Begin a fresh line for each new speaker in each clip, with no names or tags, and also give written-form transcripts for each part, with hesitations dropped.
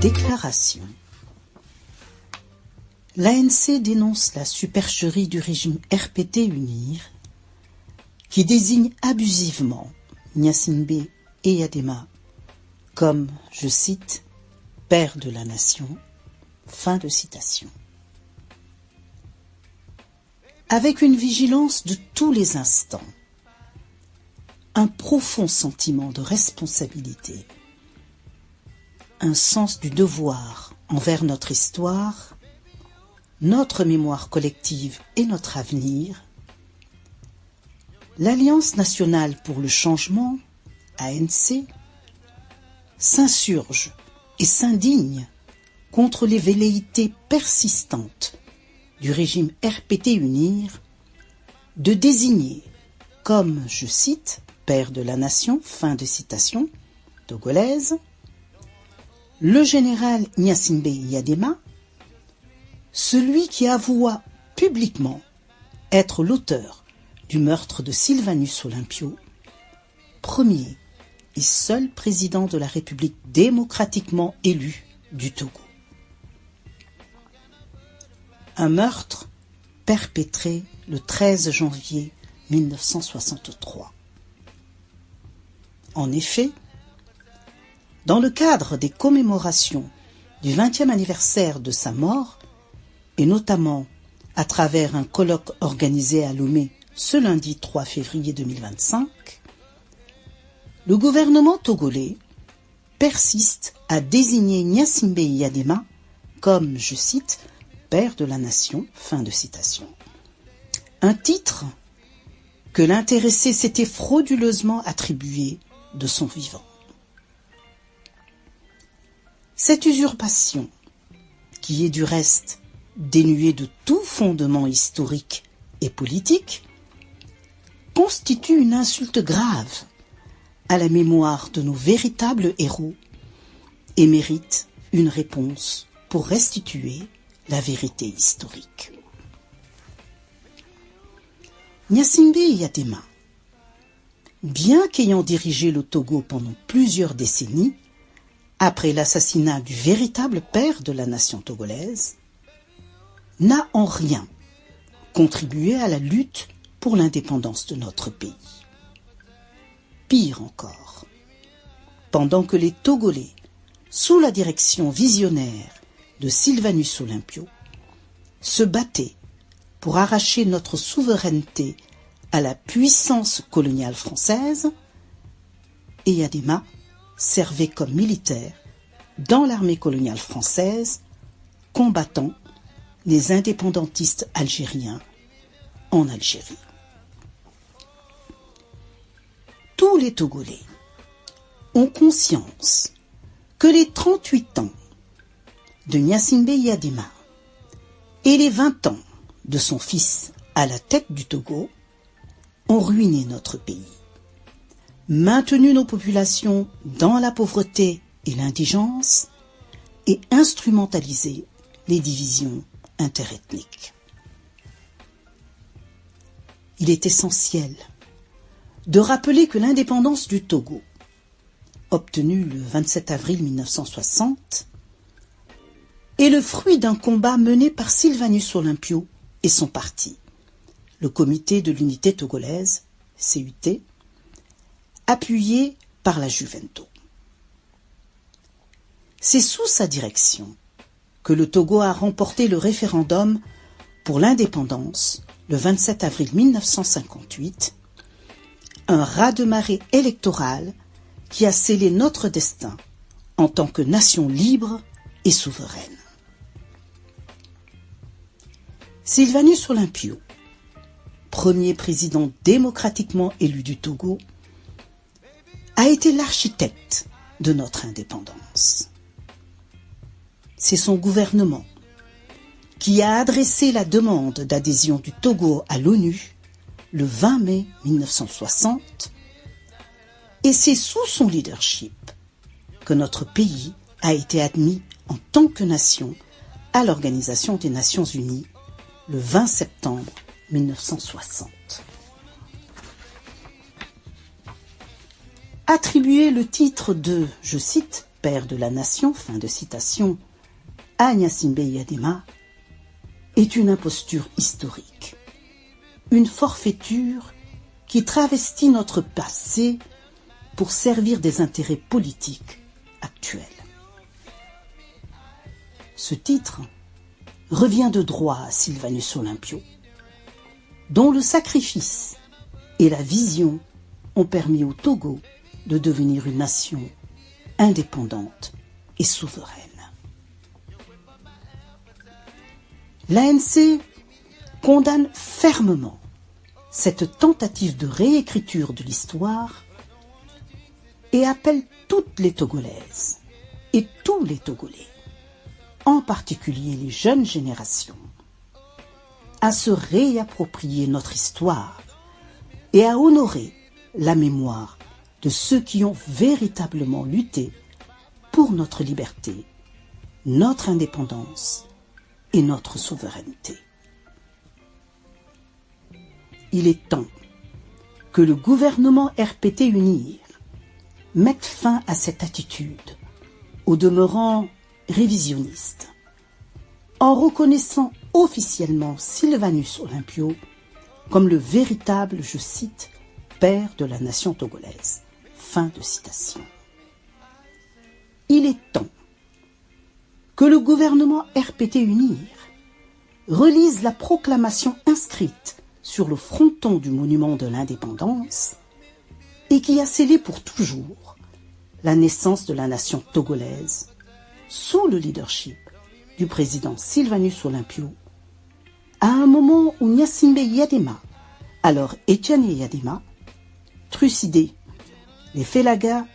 Déclaration. L'ANC dénonce la supercherie du régime RPT-UNIR qui désigne abusivement Gnassingbé Eyadema comme, je cite, « père de la nation ». Fin de citation. Avec une vigilance de tous les instants, un profond sentiment de responsabilité, un sens du devoir envers notre histoire, notre mémoire collective et notre avenir, l'Alliance nationale pour le changement, ANC, s'insurge et s'indigne contre les velléités persistantes du régime RPT-UNIR de désigner comme, je cite, « père de la nation », fin de citation, togolaise, le général Gnassingbé Eyadema, celui qui avoua publiquement être l'auteur du meurtre de Sylvanus Olympio, premier et seul président de la République démocratiquement élu du Togo. Un meurtre perpétré le 13 janvier 1963. En effet, dans le cadre des commémorations du 20e anniversaire de sa mort, et notamment à travers un colloque organisé à Lomé ce lundi 3 février 2025, le gouvernement togolais persiste à désigner Gnassingbé Eyadema comme, je cite, « père de la nation », fin de citation. Un titre que l'intéressé s'était frauduleusement attribué de son vivant. Cette usurpation, qui est du reste dénuée de tout fondement historique et politique, constitue une insulte grave à la mémoire de nos véritables héros et mérite une réponse pour restituer la vérité historique. Gnassingbé Eyadema, bien qu'ayant dirigé le Togo pendant plusieurs décennies, après l'assassinat du véritable père de la nation togolaise, n'a en rien contribué à la lutte pour l'indépendance de notre pays. Pire encore, pendant que les Togolais, sous la direction visionnaire de Sylvanus Olympio, se battaient pour arracher notre souveraineté à la puissance coloniale française, Eyadema servait comme militaire dans l'armée coloniale française, combattant les indépendantistes algériens en Algérie. Tous les Togolais ont conscience que les 38 ans de Gnassingbé Eyadema et les 20 ans de son fils à la tête du Togo ont ruiné notre pays, maintenu nos populations dans la pauvreté et l'indigence et instrumentalisé les divisions interethniques. Il est essentiel de rappeler que l'indépendance du Togo, obtenue le 27 avril 1960, est le fruit d'un combat mené par Sylvanus Olympio et son parti, le Comité de l'Unité Togolaise, CUT, appuyé par la Juvento. C'est sous sa direction que le Togo a remporté le référendum pour l'indépendance le 27 avril 1958, un raz-de-marée électoral qui a scellé notre destin en tant que nation libre et souveraine. Sylvanus Olympio, premier président démocratiquement élu du Togo, a été l'architecte de notre indépendance. C'est son gouvernement qui a adressé la demande d'adhésion du Togo à l'ONU le 20 mai 1960, et c'est sous son leadership que notre pays a été admis en tant que nation à l'Organisation des Nations Unies le 20 septembre 1960. Attribuer le titre de, je cite, père de la nation, fin de citation, à Gnassingbé Eyadema, est une imposture historique, une forfaiture qui travestit notre passé pour servir des intérêts politiques actuels. Ce titre revient de droit à Sylvanus Olympio, dont le sacrifice et la vision ont permis au Togo de devenir une nation indépendante et souveraine. L'ANC condamne fermement cette tentative de réécriture de l'histoire et appelle toutes les Togolaises et tous les Togolais, en particulier les jeunes générations, à se réapproprier notre histoire et à honorer la mémoire de ceux qui ont véritablement lutté pour notre liberté, notre indépendance et notre souveraineté. Il est temps que le gouvernement RPT-UNIR mette fin à cette attitude, au demeurant révisionniste, en reconnaissant officiellement Sylvanus Olympio comme le véritable, je cite, père de la nation togolaise. Fin de citation. Il est temps que le gouvernement RPT-UNIR relise la proclamation inscrite sur le fronton du monument de l'indépendance et qui a scellé pour toujours la naissance de la nation togolaise sous le leadership du président Sylvanus Olympio, à un moment où Gnassingbé Eyadema, alors Etienne Eyadema, trucidé les Félagas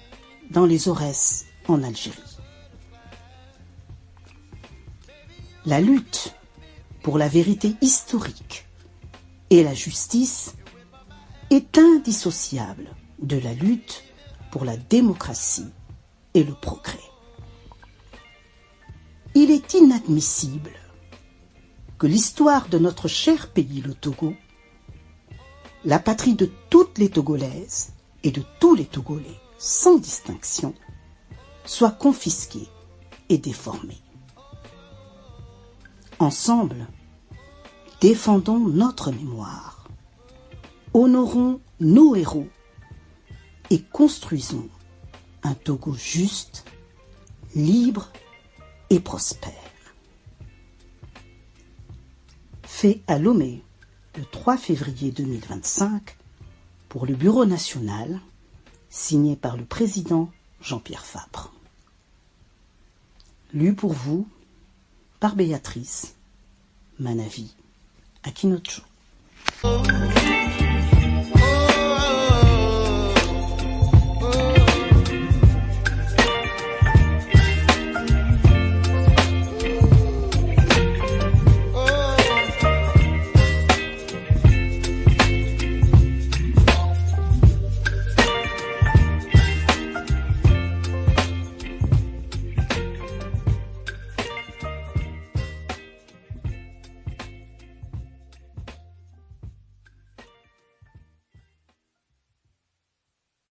dans les Aurès en Algérie. La lutte pour la vérité historique et la justice est indissociable de la lutte pour la démocratie et le progrès. Il est inadmissible que l'histoire de notre cher pays, le Togo, la patrie de toutes les Togolaises et de tous les Togolais, sans distinction, soit confisquée et déformée. Ensemble, défendons notre mémoire, honorons nos héros et construisons un Togo juste, libre et prospère. Fait à Lomé le 3 février 2025 pour le Bureau national, signé par le président Jean-Pierre Fabre. Lu pour vous par Béatrice Manavi Akinocho.